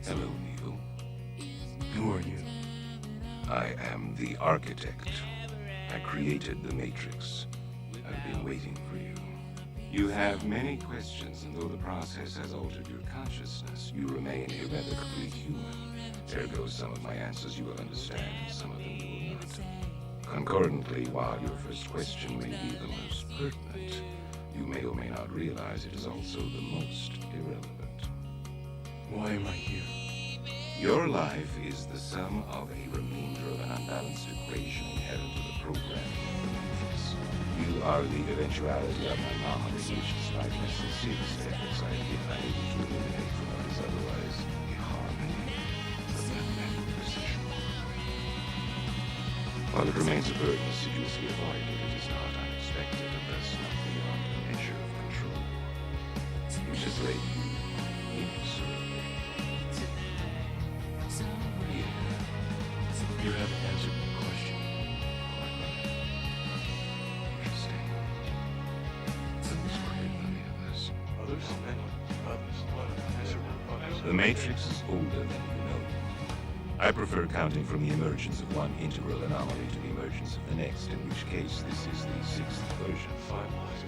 Hello, Neil. Who are you? I am the architect. I created the Matrix. I've been waiting for you. You have many questions, and though the process has altered your consciousness, you remain irrevocably human. Ergo, some of my answers you will understand, and some of them you will not. Concordantly, while your first question may be the most pertinent, you may or may not realize it is also the most irrelevant. Why am I here? Your life is the sum of a remainder of an unbalanced equation inherent to the programming of the Matrix. You are the eventuality of an anomaly which, despite my sincerest efforts, I have been unable to eliminate from what is otherwise a harmony of mathematical precision. While it remains a burden assiduously avoided, it is not unexpected and thus not beyond a measure of control. Which has led you inexorably. You haven't answered my question. Interesting. Others greater than the others. Others? Others. The Matrix is older than you know. I prefer counting from the emergence of one integral anomaly to the emergence of the next, in which case this is the sixth version. 5 miles.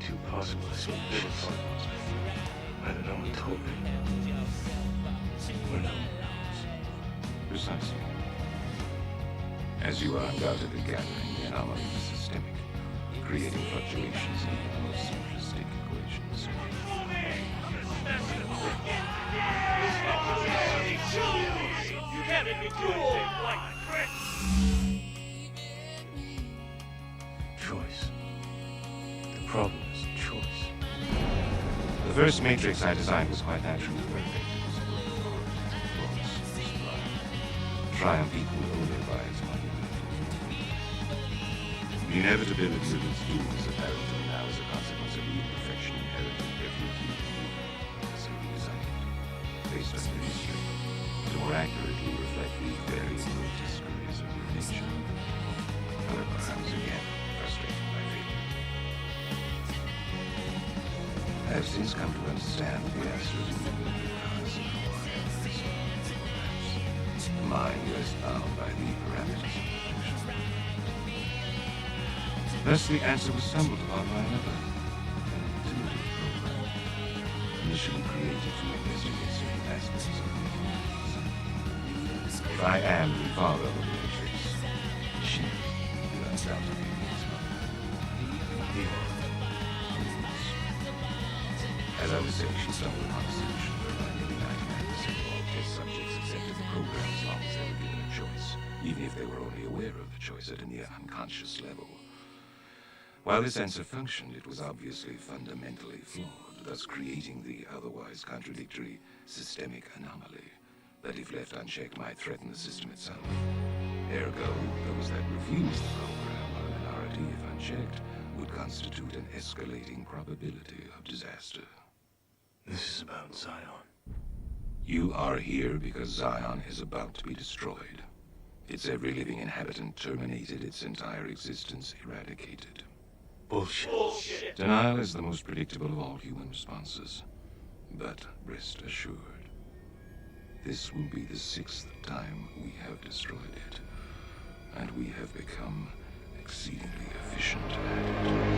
Two possible explanations. Either no one told me, or no one knows. Precisely. As you are undoubtedly gathering, the anomaly is systemic, creating fluctuations in even the most simplistic equations. You can't make me do anything like Chris! Choice. The problem is choice. The first Matrix I designed was quite naturally perfect. It was flawless, sublime. Triumph equaled only by its monumental flaw. The inevitability of its doom is apparent to me now as a consequence of the imperfection inherent in every human being, as we designed it, based on your history, to more accurately reflect the very grotesqueries of your nature. However, I was again frustrated by failure. I have since come to understand the Astral because of why I am this perhaps. The mind was bound by the parameters of perfection. Thus, the answer was stumbled upon by another, an intuitive program, initially created to investigate certain aspects of the universe. If I am the father of the Matrix, she will undoubtedly be his mother. As I was saying, she stumbled upon a solution whereby nearly 99% of all test subjects accepted the program as long as they were given a choice, even if they were only aware of the choice at a near unconscious level. While this answer functioned, it was obviously fundamentally flawed, thus creating the otherwise contradictory systemic anomaly that, if left unchecked, might threaten the system itself. Ergo, those that refused the program, a minority if unchecked, would constitute an escalating probability of disaster. This is about Zion. You are here because Zion is about to be destroyed. Its every living inhabitant terminated, its entire existence eradicated. Bullshit. Denial is the most predictable of all human responses. But rest assured, this will be the 6th time we have destroyed it, and we have become exceedingly efficient at it.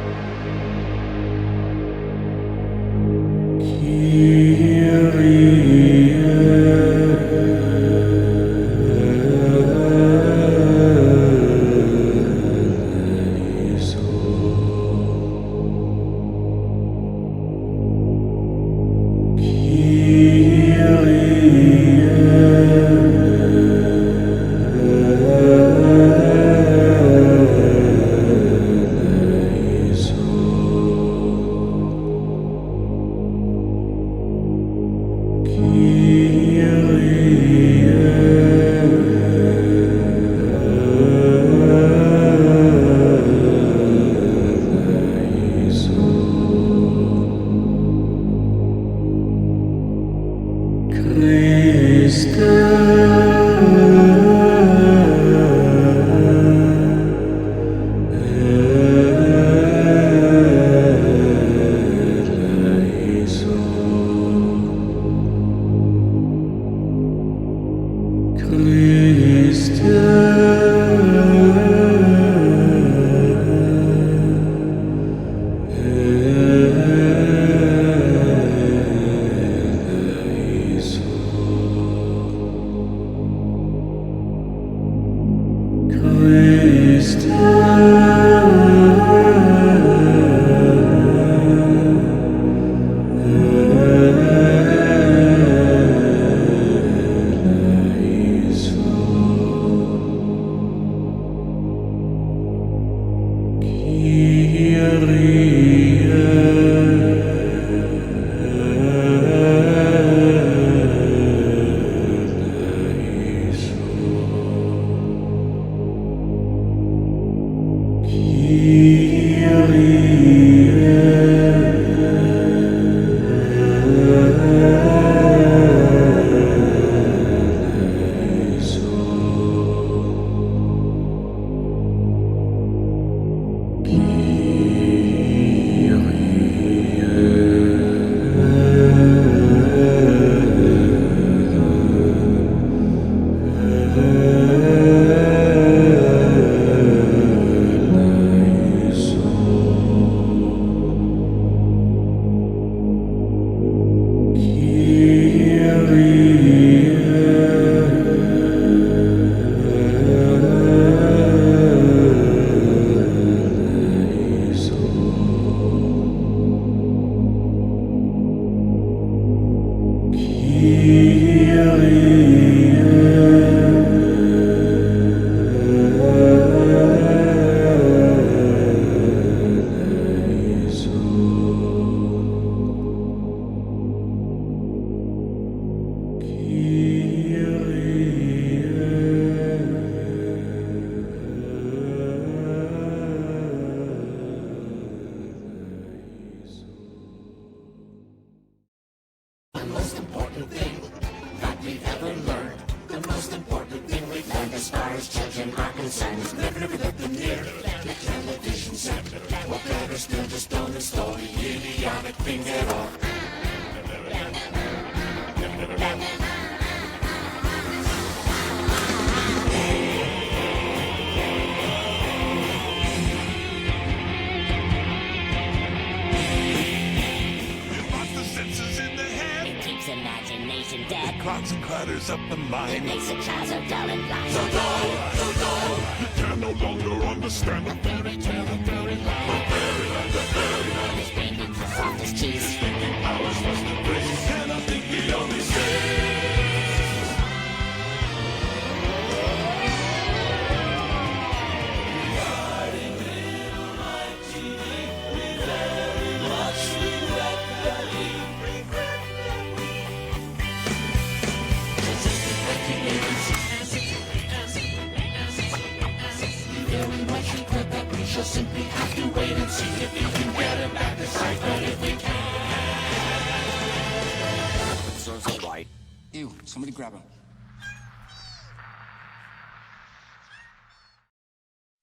most important thing that we've ever learned. The most important thing we've learned as far as children are concerned is never let them near the television set. Or better still, just don't install the idiotic thing at all. Imagination dead. It clogs and clutters up the It mind. makes a child so dull and blind. So dull. You can no longer understand the fairy tale, the fairyland. The fairyland. His brain beats as soft as cheese. Thinking powers was the grace, and I think he only stays. She'll simply have to wait and see if we can get him back to sight. But if we can, Serves all right. Ew, somebody grab him.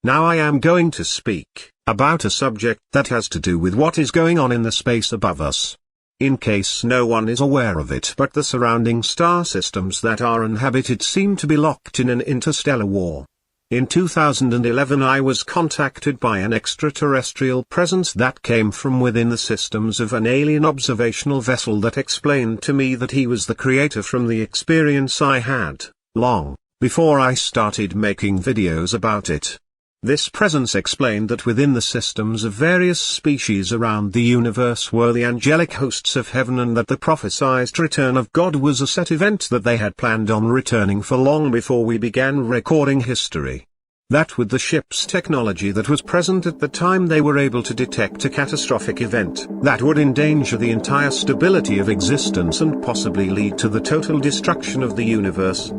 Now I am going to speak about a subject that has to do with what is going on in the space above us. In case no one is aware of it, but the surrounding star systems that are inhabited seem to be locked in an interstellar war. In 2011 I was contacted by an extraterrestrial presence that came from within the systems of an alien observational vessel that explained to me that he was the creator from the experience I had, long before I started making videos about it. This presence explained that within the systems of various species around the universe were the angelic hosts of heaven, and that the prophesied return of God was a set event that they had planned on returning for long before we began recording history. That with the ship's technology that was present at the time they were able to detect a catastrophic event that would endanger the entire stability of existence and possibly lead to the total destruction of the universe.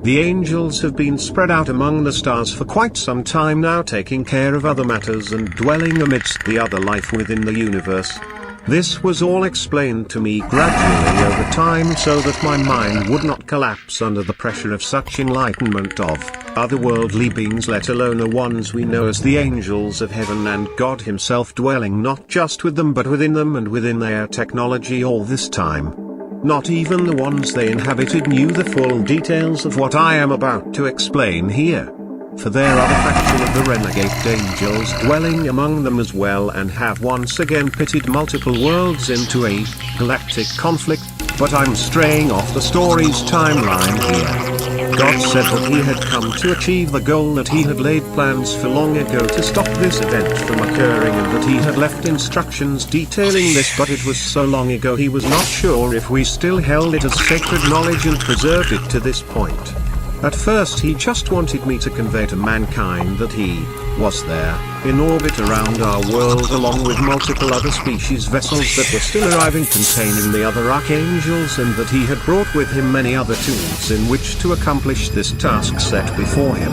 The angels have been spread out among the stars for quite some time now, taking care of other matters and dwelling amidst the other life within the universe. This was all explained to me gradually over time so that my mind would not collapse under the pressure of such enlightenment of otherworldly beings, let alone the ones we know as the angels of heaven, and God himself dwelling not just with them but within them and within their technology all this time. Not even the ones they inhabited knew the full details of what I am about to explain here. For there are the faction of the renegade angels dwelling among them as well, and have once again pitted multiple worlds into a galactic conflict, but I'm straying off the story's timeline here. God said that he had come to achieve the goal that he had laid plans for long ago to stop this event from occurring, and that he had left instructions detailing this, but it was so long ago he was not sure if we still held it as sacred knowledge and preserved it to this point. At first he just wanted me to convey to mankind that he was there, in orbit around our world along with multiple other species vessels that were still arriving containing the other archangels, and that he had brought with him many other tools in which to accomplish this task set before him.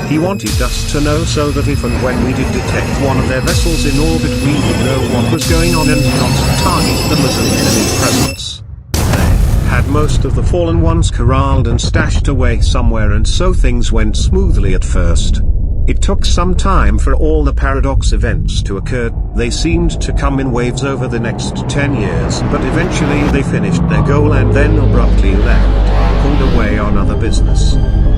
He wanted us to know so that if and when we did detect one of their vessels in orbit we would know what was going on and not target them as an enemy presence. Had most of the fallen ones corralled and stashed away somewhere, and so things went smoothly at first. It took some time for all the paradox events to occur. They seemed to come in waves over the next 10 years, but eventually they finished their goal and then abruptly left, pulled away on other business.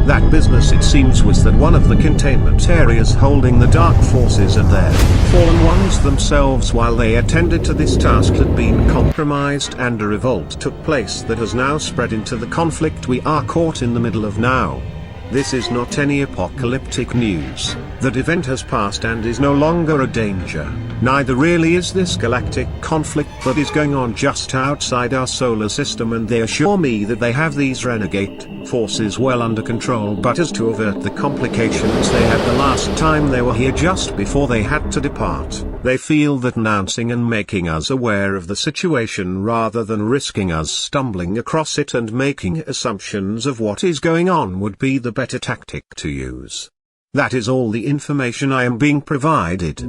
That business, it seems, was that one of the containment areas holding the dark forces and their fallen ones themselves while they attended to this task had been compromised, and a revolt took place that has now spread into the conflict we are caught in the middle of now. This is not any apocalyptic news. That event has passed and is no longer a danger. Neither really is this galactic conflict that is going on just outside our solar system, and they assure me that they have these renegade forces well under control, but as to avert the complications they had the last time they were here just before they had to depart, they feel that announcing and making us aware of the situation rather than risking us stumbling across it and making assumptions of what is going on would be the better tactic to use. That is all the information I am being provided.